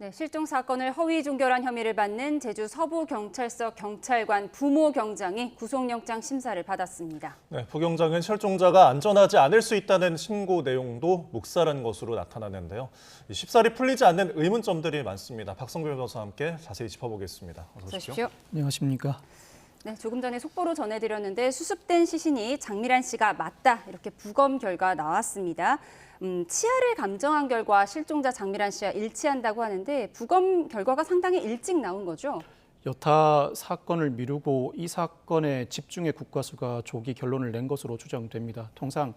네, 실종 사건을 허위 종결한 혐의를 받는 제주 서부경찰서 경찰관 부모 경장이 구속영장 심사를 받았습니다. 네, 부경장은 실종자가 안전하지 않을 수 있다는 신고 내용도 묵살한 것으로 나타났는데요. 쉽사리 풀리지 않는 의문점들이 많습니다. 박성규 변호사와 함께 자세히 짚어보겠습니다. 어서 오십시오. 안녕하십니까. 네, 조금 전에 속보로 전해드렸는데 수습된 시신이 장미란 씨가 맞다 이렇게 부검 결과 나왔습니다. 치아를 감정한 결과 실종자 장미란 씨와 일치한다고 하는데 부검 결과가 상당히 일찍 나온 거죠? 여타 사건을 미루고 이 사건에 집중해 국과수가 조기 결론을 낸 것으로 추정됩니다. 통상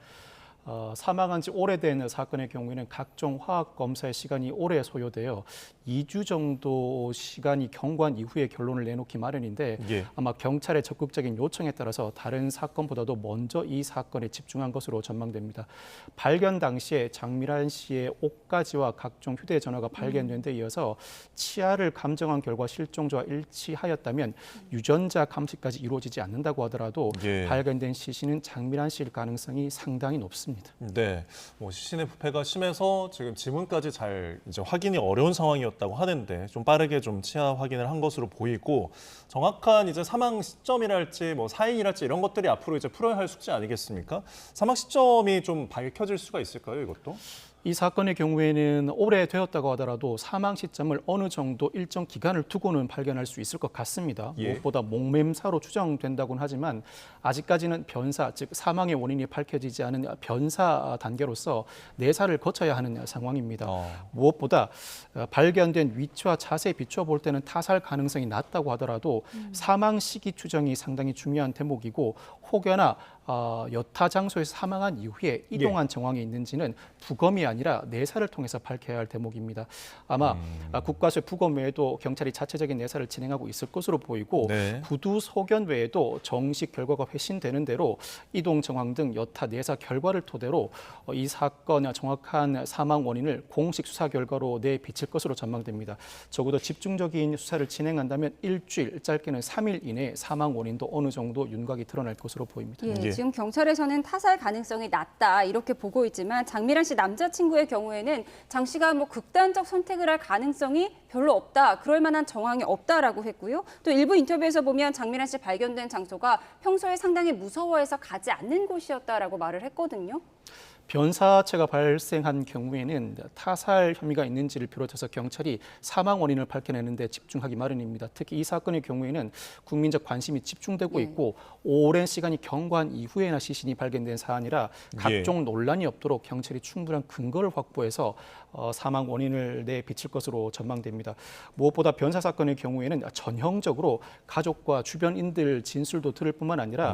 사망한 지 오래된 사건의 경우에는 각종 화학 검사의 시간이 오래 소요되어 2주 정도 시간이 경과한 이후에 결론을 내놓기 마련인데 아마 경찰의 적극적인 요청에 따라서 다른 사건보다도 먼저 이 사건에 집중한 것으로 전망됩니다. 발견 당시에 장미란 씨의 옷가지와 각종 휴대전화가 발견된 데 이어서 치아를 감정한 결과 실종자와 일치하였다면 유전자 감식까지 이루어지지 않는다고 하더라도 발견된 시신은 장미란 씨일 가능성이 상당히 높습니다. 네, 시신의 부패가 심해서 지금 지문까지 잘 확인이 어려운 상황이었다고 하는데 좀 빠르게 좀 치아 확인을 한 것으로 보이고 정확한 사망 시점이랄지 사인이랄지 이런 것들이 앞으로 풀어야 할 숙제 아니겠습니까? 사망 시점이 좀 밝혀질 수가 있을까요, 이것도? 이 사건의 경우에는 오래되었다고 하더라도 사망 시점을 어느 정도 일정 기간을 두고는 발견할 수 있을 것 같습니다. 무엇보다 목매사로 추정된다고는 하지만 아직까지는 변사, 즉 사망의 원인이 밝혀지지 않은 변사 단계로서 내사를 거쳐야 하는 상황입니다. 무엇보다 발견된 위치와 자세히 비춰볼 때는 타살 가능성이 낮다고 하더라도 사망 시기 추정이 상당히 중요한 대목이고 혹여나 여타 장소에서 사망한 이후에 이동한 정황이 있는지는 부검이 아니라 내사를 통해서 밝혀야 할 대목입니다. 아마 국과수의 부검 외에도 경찰이 자체적인 내사를 진행하고 있을 것으로 보이고 구두 소견 외에도 정식 결과가 회신되는 대로 이동 정황 등 여타 내사 결과를 토대로 이 사건의 정확한 사망 원인을 공식 수사 결과로 내비칠 것으로 전망됩니다. 적어도 집중적인 수사를 진행한다면 일주일, 짧게는 3일 이내에 사망 원인도 어느 정도 윤곽이 드러날 것으로 보입니다. 지금 경찰에서는 타살 가능성이 낮다 이렇게 보고 있지만 장미란 씨 남자친구의 경우에는 장 씨가 극단적 선택을 할 가능성이 별로 없다, 그럴 만한 정황이 없다라고 했고요. 또 일부 인터뷰에서 보면 장미란 씨 발견된 장소가 평소에 상당히 무서워해서 가지 않는 곳이었다라고 말을 했거든요. 변사체가 발생한 경우에는 타살 혐의가 있는지를 비롯해서 경찰이 사망 원인을 밝혀내는 데 집중하기 마련입니다. 특히 이 사건의 경우에는 국민적 관심이 집중되고 있고 오랜 시간이 경과한 이후에나 시신이 발견된 사안이라 각종 논란이 없도록 경찰이 충분한 근거를 확보해서 사망 원인을 내비칠 것으로 전망됩니다. 무엇보다 변사 사건의 경우에는 전형적으로 가족과 주변인들 진술도 들을 뿐만 아니라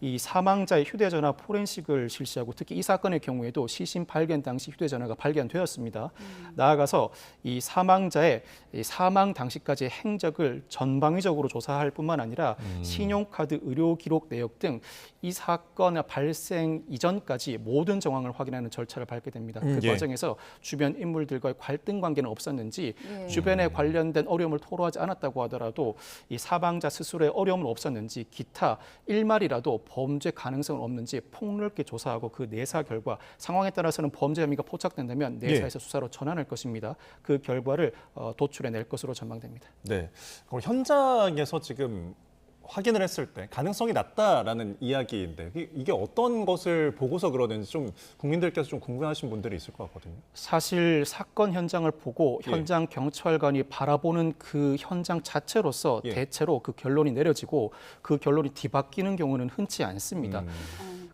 이 사망자의 휴대전화 포렌식을 실시하고 특히 이 사건의 경우에도 시신 발견 당시 휴대전화가 발견되었습니다. 나아가서 이 사망자의 사망 당시까지의 행적을 전방위적으로 조사할 뿐만 아니라 신용카드, 의료 기록 내역 등 이 사건 발생 이전까지 모든 정황을 확인하는 절차를 밟게 됩니다. 그 과정에서 주변 인물들과의 갈등 관계는 없었는지 주변에 관련된 어려움을 토로하지 않았다고 하더라도 이 사망자 스스로의 어려움은 없었는지 기타 일말이라도 범죄 가능성은 없는지 폭넓게 조사하고 그 내사 결과 상황에 따라서는 범죄 혐의가 포착된다면 내사에서 수사로 전환할 것입니다. 그 결과를 도출해낼 것으로 전망됩니다. 네, 그럼 현장에서 지금 확인을 했을 때 가능성이 낮다라는 이야기인데 이게 어떤 것을 보고서 그러는지 좀 국민들께서 좀 궁금하신 분들이 있을 것 같거든요. 사실 사건 현장을 보고 현장 경찰관이 바라보는 그 현장 자체로서 대체로 그 결론이 내려지고 그 결론이 뒤바뀌는 경우는 흔치 않습니다.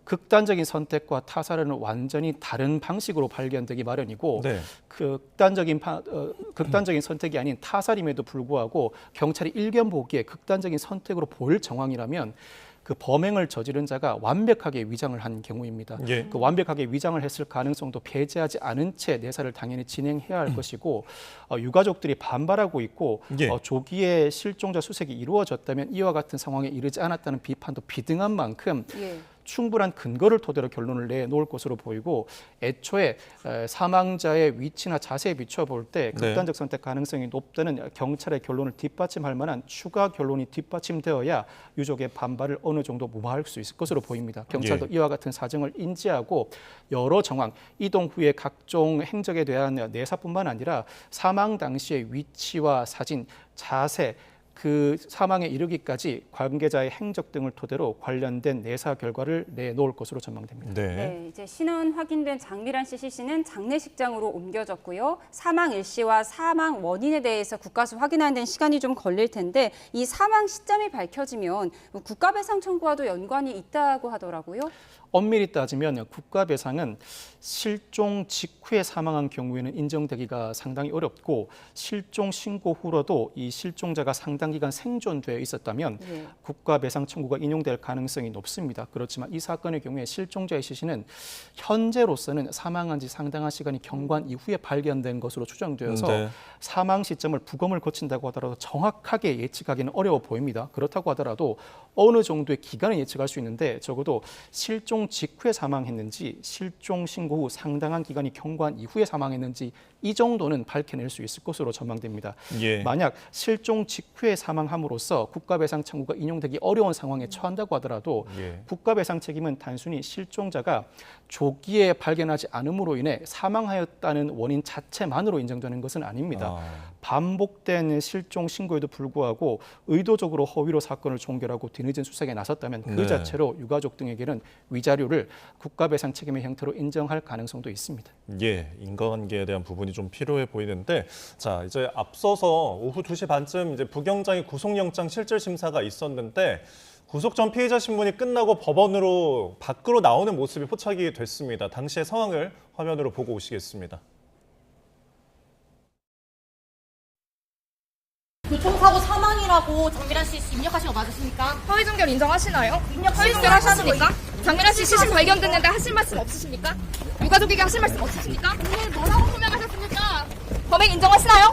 극단적인 선택과 타살은 완전히 다른 방식으로 발견되기 마련이고 극단적인 선택이 아닌 타살임에도 불구하고 경찰이 일견 보기에 극단적인 선택으로 보일 정황이라면 그 범행을 저지른 자가 완벽하게 위장을 한 경우입니다. 그 완벽하게 위장을 했을 가능성도 배제하지 않은 채 내사를 당연히 진행해야 할 것이고 유가족들이 반발하고 있고 조기에 실종자 수색이 이루어졌다면 이와 같은 상황에 이르지 않았다는 비판도 비등한 만큼 충분한 근거를 토대로 결론을 내놓을 것으로 보이고 애초에 사망자의 위치나 자세에 비춰볼 때 극단적 선택 가능성이 높다는 경찰의 결론을 뒷받침할 만한 추가 결론이 뒷받침되어야 유족의 반발을 어느 정도 무마할 수 있을 것으로 보입니다. 경찰도 이와 같은 사정을 인지하고 여러 정황, 이동 후의 각종 행적에 대한 내사뿐만 아니라 사망 당시의 위치와 사진, 자세, 그 사망에 이르기까지 관계자의 행적 등을 토대로 관련된 내사 결과를 내놓을 것으로 전망됩니다. 네, 이제 신원 확인된 장미란 씨 시신은 장례식장으로 옮겨졌고요. 사망 일시와 사망 원인에 대해서 국가수 확인하는 데는 시간이 좀 걸릴 텐데 이 사망 시점이 밝혀지면 국가배상 청구와도 연관이 있다고 하더라고요. 엄밀히 따지면 국가배상은 실종 직후에 사망한 경우에는 인정되기가 상당히 어렵고 실종 신고 후로도 이 실종자가 상당 기간 생존되어 있었다면 국가배상 청구가 인용될 가능성이 높습니다. 그렇지만 이 사건의 경우에 실종자의 시신은 현재로서는 사망한 지 상당한 시간이 경관 이후에 발견된 것으로 추정되어서 사망 시점을 부검을 거친다고 하더라도 정확하게 예측하기는 어려워 보입니다. 그렇다고 하더라도 어느 정도의 기간을 예측할 수 있는데 적어도 실종 직후에 사망했는지 실종 신고 후 상당한 기간이 경관 이후에 사망했는지 이 정도는 밝혀낼 수 있을 것으로 전망됩니다. 만약 실종 직후에 사망함으로써 국가배상 청구가 인용되기 어려운 상황에 처한다고 하더라도 국가배상 책임은 단순히 실종자가 조기에 발견하지 않음으로 인해 사망하였다는 원인 자체만으로 인정되는 것은 아닙니다. 반복된 실종 신고에도 불구하고 의도적으로 허위로 사건을 종결하고 뒤늦은 수색에 나섰다면 그 자체로 유가족 등에게는 위자료를 국가배상 책임의 형태로 인정할 가능성도 있습니다. 인과관계에 대한 부분이 좀 필요해 보이는데, 자 이제 앞서서 오후 2시 반쯤 이제 부경장의 구속영장 실질 심사가 있었는데 구속 전 피해자 신문이 끝나고 법원으로 밖으로 나오는 모습이 포착이 됐습니다. 당시의 상황을 화면으로 보고 오시겠습니다. 교통사고 사망이라고 장미란 씨 입력하신 거 맞으십니까? 허위 종결 인정하시나요? 허위 종결 하셨습니까? 장미란 씨 시신 발견됐는데 하실 말씀 없으십니까? 유가족에게 하실 말씀 없으십니까? 오늘 뭐라고 소명하셨습니까? 범행 인정하시나요?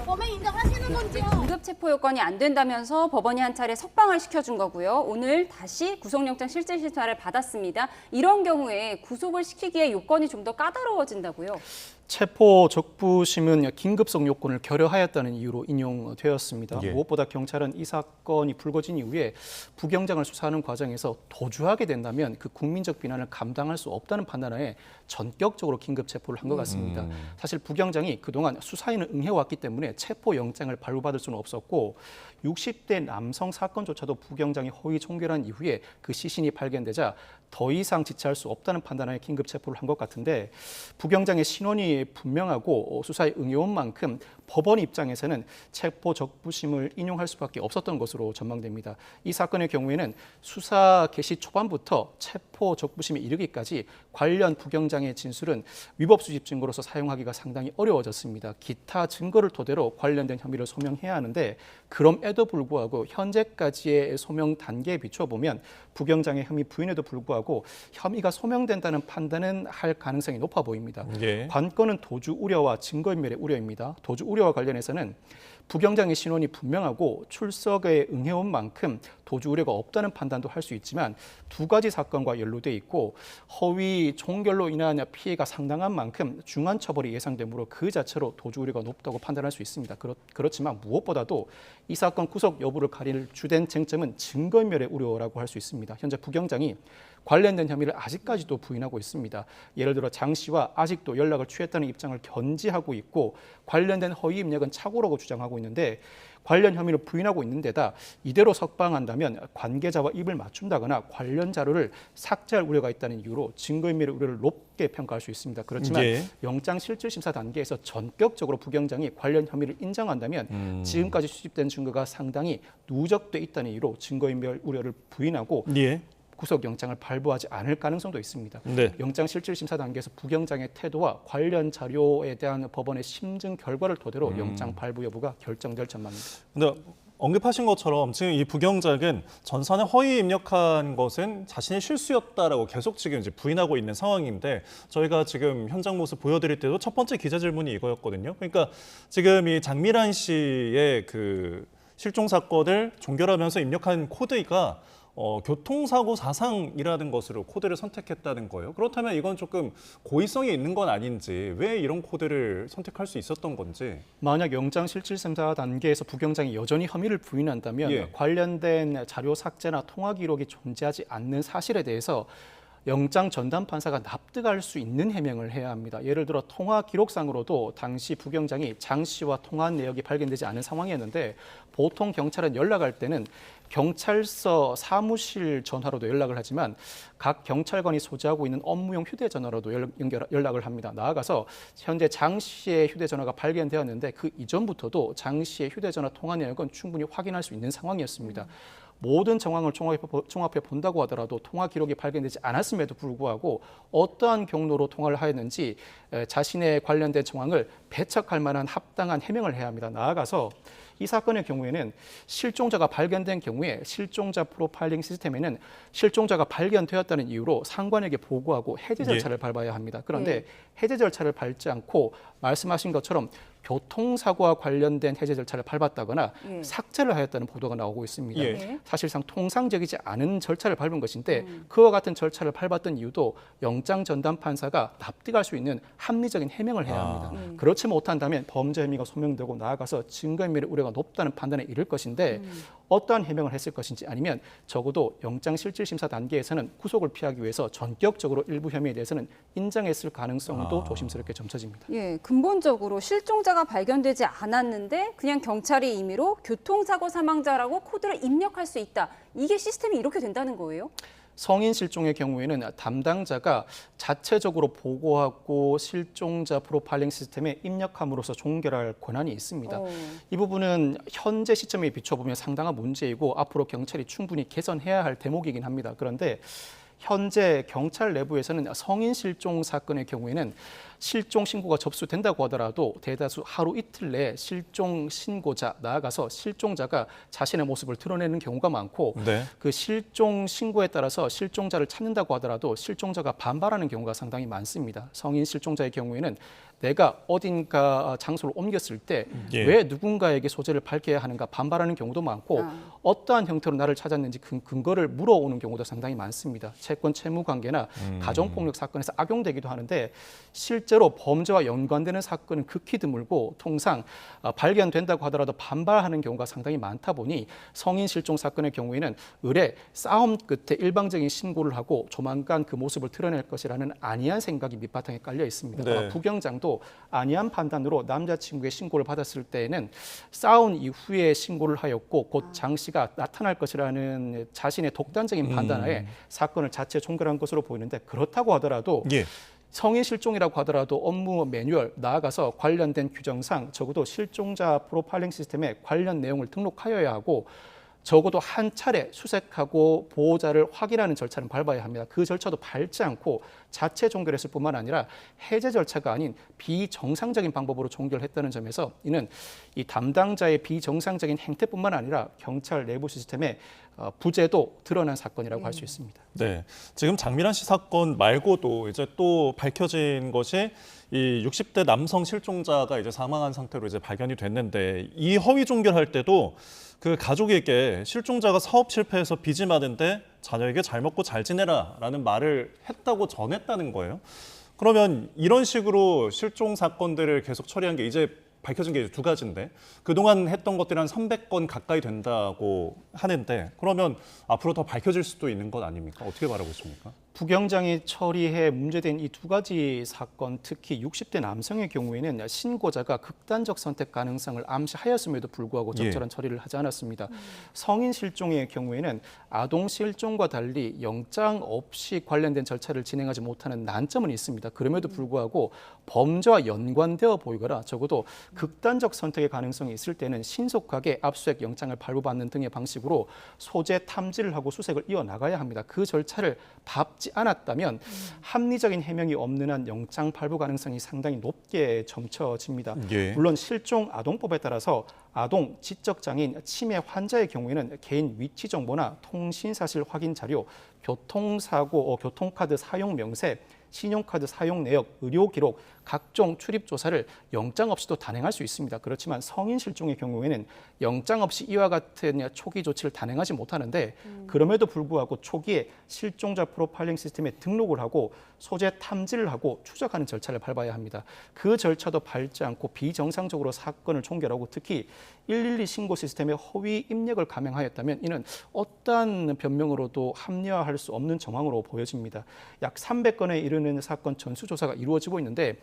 범행 인정하시는 건지요? 긴급 체포 요건이 안 된다면서 법원이 한 차례 석방을 시켜준 거고요. 오늘 다시 구속영장 실질 심사를 받았습니다. 이런 경우에 구속을 시키기에 요건이 좀 더 까다로워진다고요? 체포 적부심은 긴급성 요건을 결여하였다는 이유로 인용되었습니다. 무엇보다 경찰은 이 사건이 불거진 이후에 부경장을 수사하는 과정에서 도주하게 된다면 그 국민적 비난을 감당할 수 없다는 판단하에 전격적으로 긴급 체포를 한 것 같습니다. 사실 부경장이 그동안 수사에는 응해왔기 때문에 체포 영장을 발부받을 수는 없었고 60대 남성 사건조차도 부경장이 허위 종결한 이후에 그 시신이 발견되자 더 이상 지체할 수 없다는 판단하에 긴급 체포를 한 것 같은데 부경장의 신원이 분명하고 수사에 응해온 만큼 법원 입장에서는 체포 적부심을 인용할 수밖에 없었던 것으로 전망됩니다. 이 사건의 경우에는 수사 개시 초반부터 체포 적부심에 이르기까지 관련 부경장의 진술은 위법 수집 증거로서 사용하기가 상당히 어려워졌습니다. 기타 증거를 토대로 관련된 혐의를 소명해야 하는데 그럼에도 불구하고 현재까지의 소명 단계에 비춰보면 부경장의 혐의 부인에도 불구하고 혐의가 소명된다는 판단은 할 가능성이 높아 보입니다. 관건은 도주 우려와 증거인멸의 우려입니다. 도주 우려와 관련해서는 부경장의 신원이 분명하고 출석에 응해온 만큼 도주 우려가 없다는 판단도 할 수 있지만 두 가지 사건과 연루돼 있고 허위 종결로 인한 피해가 상당한 만큼 중한 처벌이 예상되므로 그 자체로 도주 우려가 높다고 판단할 수 있습니다. 그렇지만 무엇보다도 이 사건 구속 여부를 가릴 주된 쟁점은 증거인멸의 우려라고 할 수 있습니다. 현재 부경장이 관련된 혐의를 아직까지도 부인하고 있습니다. 예를 들어 장 씨와 아직도 연락을 취했다는 입장을 견지하고 있고 관련된 허위 입력은 착오라고 주장하고 있는데 관련 혐의를 부인하고 있는 데다 이대로 석방한다면 관계자와 입을 맞춘다거나 관련 자료를 삭제할 우려가 있다는 이유로 증거인멸의 우려를 높게 평가할 수 있습니다. 그렇지만 영장 실질 심사 단계에서 전격적으로 부경장이 관련 혐의를 인정한다면 지금까지 수집된 증거가 상당히 누적돼 있다는 이유로 증거인멸 우려를 부인하고 구속영장을 발부하지 않을 가능성도 있습니다. 영장 실질 심사 단계에서 부경장의 태도와 관련 자료에 대한 법원의 심증 결과를 토대로 영장 발부 여부가 결정될 전망입니다. 근데 언급하신 것처럼 지금 이 부경장은 전산에 허위 입력한 것은 자신의 실수였다라고 계속 지금 이제 부인하고 있는 상황인데 저희가 지금 현장 모습 보여드릴 때도 첫 번째 기자 질문이 이거였거든요. 그러니까 지금 이 장미란 씨의 그 실종 사건을 종결하면서 입력한 코드가 교통사고 사상이라는 것으로 코드를 선택했다는 거예요. 그렇다면 이건 조금 고의성이 있는 건 아닌지, 왜 이런 코드를 선택할 수 있었던 건지. 만약 영장실질심사 단계에서 부경장이 여전히 혐의를 부인한다면 예. 관련된 자료 삭제나 통화 기록이 존재하지 않는 사실에 대해서 영장 전담 판사가 납득할 수 있는 해명을 해야 합니다. 예를 들어 통화 기록상으로도 당시 부경장이 장 씨와 통화한 내역이 발견되지 않은 상황이었는데 보통 경찰은 연락할 때는 경찰서 사무실 전화로도 연락을 하지만 각 경찰관이 소지하고 있는 업무용 휴대전화로도 연락을 합니다. 나아가서 현재 장 씨의 휴대전화가 발견되었는데 그 이전부터도 장 씨의 휴대전화 통화 내역은 충분히 확인할 수 있는 상황이었습니다. 모든 정황을 종합해 본다고 하더라도 통화 기록이 발견되지 않았음에도 불구하고 어떠한 경로로 통화를 하였는지 자신의 관련된 정황을 배척할 만한 합당한 해명을 해야 합니다. 나아가서 이 사건의 경우에는 실종자가 발견된 경우에 실종자 프로파일링 시스템에는 실종자가 발견되었다는 이유로 상관에게 보고하고 해제 절차를 밟아야 합니다. 그런데 해제 절차를 밟지 않고 말씀하신 것처럼 교통사고와 관련된 해제 절차를 밟았다거나 삭제를 하였다는 보도가 나오고 있습니다. 사실상 통상적이지 않은 절차를 밟은 것인데 그와 같은 절차를 밟았던 이유도 영장 전담 판사가 납득할 수 있는 합리적인 해명을 해야 합니다. 그렇지 못한다면 범죄 혐의가 소명되고 나아가서 증거인멸의 우려가 높다는 판단에 이를 것인데 어떠한 해명을 했을 것인지 아니면 적어도 영장실질심사 단계에서는 구속을 피하기 위해서 전격적으로 일부 혐의에 대해서는 인정했을 가능성도 조심스럽게 점쳐집니다. 예, 근본적으로 실종자가 발견되지 않았는데 그냥 경찰이 임의로 교통사고 사망자라고 코드를 입력할 수 있다. 이게 시스템이 이렇게 된다는 거예요? 성인 실종의 경우에는 담당자가 자체적으로 보고하고 실종자 프로파일링 시스템에 입력함으로써 종결할 권한이 있습니다. 이 부분은 현재 시점에 비춰보면 상당한 문제이고 앞으로 경찰이 충분히 개선해야 할 대목이긴 합니다. 그런데 현재 경찰 내부에서는 성인 실종 사건의 경우에는 실종 신고가 접수된다고 하더라도 대다수 하루 이틀 내에 실종 신고자 나아가서 실종자가 자신의 모습을 드러내는 경우가 많고 그 실종 신고에 따라서 실종자를 찾는다고 하더라도 실종자가 반발하는 경우가 상당히 많습니다. 성인 실종자의 경우에는 내가 어딘가 장소를 옮겼을 때 왜 누군가에게 소재를 밝혀야 하는가 반발하는 경우도 많고 어떠한 형태로 나를 찾았는지 근거를 물어오는 경우도 상당히 많습니다. 채권 채무 관계나 가정폭력 사건에서 악용되기도 하는데 실제로 범죄와 연관되는 사건은 극히 드물고 통상 발견된다고 하더라도 반발하는 경우가 상당히 많다 보니 성인 실종 사건의 경우에는 의뢰 싸움 끝에 일방적인 신고를 하고 조만간 그 모습을 드러낼 것이라는 안이한 생각이 밑바탕에 깔려 있습니다. 부경장도 안이한 판단으로 남자친구의 신고를 받았을 때에는 싸운 이후에 신고를 하였고 곧 장 씨가 나타날 것이라는 자신의 독단적인 판단하에 사건을 자체 종결한 것으로 보이는데 그렇다고 하더라도 성인 실종이라고 하더라도 업무 매뉴얼 나아가서 관련된 규정상 적어도 실종자 프로파일링 시스템에 관련 내용을 등록하여야 하고 적어도 한 차례 수색하고 보호자를 확인하는 절차는 밟아야 합니다. 그 절차도 밟지 않고 자체 종결했을 뿐만 아니라 해제 절차가 아닌 비정상적인 방법으로 종결했다는 점에서 이는 이 담당자의 비정상적인 행태뿐만 아니라 경찰 내부 시스템의 부재도 드러난 사건이라고 할 수 있습니다. 네, 지금 장미란 씨 사건 말고도 이제 또 밝혀진 것이 이 60대 남성 실종자가 이제 사망한 상태로 이제 발견이 됐는데 이 허위 종결할 때도 그 가족에게 실종자가 사업 실패해서 빚이 많은데 자녀에게 잘 먹고 잘 지내라라는 말을 했다고 전했다는 거예요. 그러면 이런 식으로 실종 사건들을 계속 처리한 게 이제 밝혀진 게 두 가지인데 그동안 했던 것들이 한 300건 가까이 된다고 하는데 그러면 앞으로 더 밝혀질 수도 있는 것 아닙니까? 어떻게 바라고 있습니까? 부경장이 처리해 문제된 이 두 가지 사건, 특히 60대 남성의 경우에는 신고자가 극단적 선택 가능성을 암시하였음에도 불구하고 적절한 처리를 하지 않았습니다. 성인 실종의 경우에는 아동 실종과 달리 영장 없이 관련된 절차를 진행하지 못하는 난점은 있습니다. 그럼에도 불구하고 범죄와 연관되어 보이거나 적어도 극단적 선택의 가능성이 있을 때는 신속하게 압수수색 영장을 발부받는 등의 방식으로 소재 탐지를 하고 수색을 이어나가야 합니다. 그 절차를 밟지 않았다면 합리적인 해명이 없는 한 영장 발부 가능성이 상당히 높게 점쳐집니다. 물론 실종 아동법에 따라서 아동, 지적장애인, 치매 환자의 경우에는 개인 위치 정보나 통신사실 확인 자료, 교통사고, 교통카드 사용 명세, 신용카드 사용 내역, 의료 기록, 각종 출입 조사를 영장 없이도 단행할 수 있습니다. 그렇지만 성인 실종의 경우에는 영장 없이 이와 같은 초기 조치를 단행하지 못하는데 그럼에도 불구하고 초기에 실종자 프로파일링 시스템에 등록을 하고 소재 탐지를 하고 추적하는 절차를 밟아야 합니다. 그 절차도 밟지 않고 비정상적으로 사건을 종결하고 특히 112 신고 시스템에 허위 입력을 감행하였다면 이는 어떠한 변명으로도 합리화할 수 없는 정황으로 보여집니다. 약 300건에 이르는 사건 전수조사가 이루어지고 있는데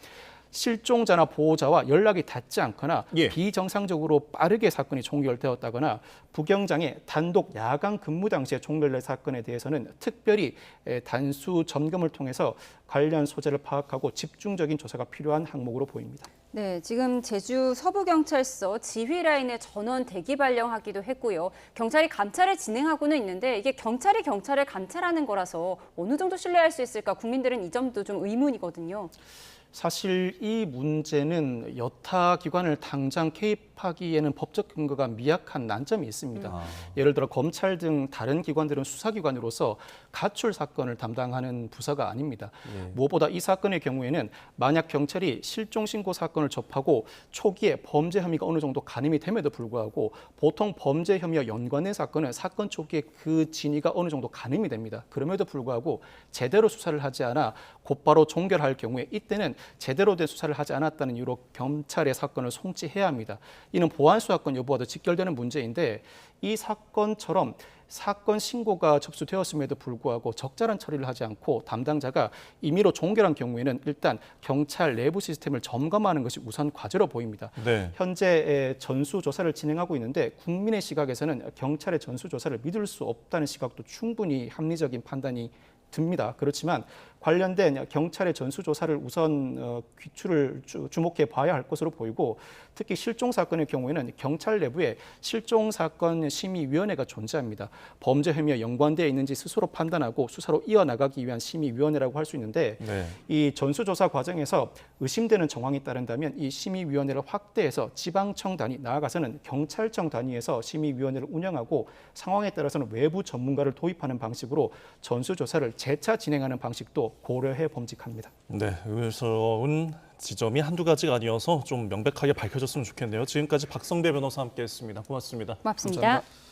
실종자나 보호자와 연락이 닿지 않거나 예. 비정상적으로 빠르게 사건이 종결되었다거나 부경장의 단독 야간 근무 당시에 종결된 사건에 대해서는 특별히 단수 점검을 통해서 관련 소재를 파악하고 집중적인 조사가 필요한 항목으로 보입니다. 네, 지금 제주 서부경찰서 지휘라인에 전원 대기 발령하기도 했고요. 경찰이 감찰을 진행하고는 있는데 이게 경찰이 경찰을 감찰하는 거라서 어느 정도 신뢰할 수 있을까? 국민들은 이 점도 좀 의문이거든요. 사실 이 문제는 여타 기관을 당장 개입하기에는 법적 근거가 미약한 난점이 있습니다. 예를 들어 검찰 등 다른 기관들은 수사기관으로서 가출 사건을 담당하는 부서가 아닙니다. 무엇보다 이 사건의 경우에는 만약 경찰이 실종 신고 사건을 접하고 초기에 범죄 혐의가 어느 정도 가늠이 됨에도 불구하고 보통 범죄 혐의와 연관된 사건은 사건 초기에 그 진위가 어느 정도 가늠이 됩니다. 그럼에도 불구하고 제대로 수사를 하지 않아 곧바로 종결할 경우에 이때는 제대로 된 수사를 하지 않았다는 이유로 경찰의 사건을 송치해야 합니다. 이는 보안 수사권 여부와도 직결되는 문제인데 이 사건처럼 사건 신고가 접수되었음에도 불구하고 적절한 처리를 하지 않고 담당자가 임의로 종결한 경우에는 일단 경찰 내부 시스템을 점검하는 것이 우선 과제로 보입니다. 네. 현재 전수조사를 진행하고 있는데 국민의 시각에서는 경찰의 전수조사를 믿을 수 없다는 시각도 충분히 합리적인 판단이 듭니다. 그렇지만 관련된 경찰의 전수조사를 우선 귀추를 주목해 봐야 할 것으로 보이고 특히 실종 사건의 경우에는 경찰 내부에 실종 사건 심의위원회가 존재합니다. 범죄 혐의와 연관되어 있는지 스스로 판단하고 수사로 이어나가기 위한 심의위원회라고 할 수 있는데 네. 이 전수조사 과정에서 의심되는 정황이 따른다면 이 심의위원회를 확대해서 지방청 단위 나아가서는 경찰청 단위에서 심의위원회를 운영하고 상황에 따라서는 외부 전문가를 도입하는 방식으로 전수조사를 재차 진행하는 방식도 고려해 범직합니다. 네, 의문스러운 지점이 한두 가지가 아니어서 좀 명백하게 밝혀졌으면 좋겠네요. 지금까지 박성대 변호사와 함께했습니다. 고맙습니다. 고맙습니다. 감사합니다.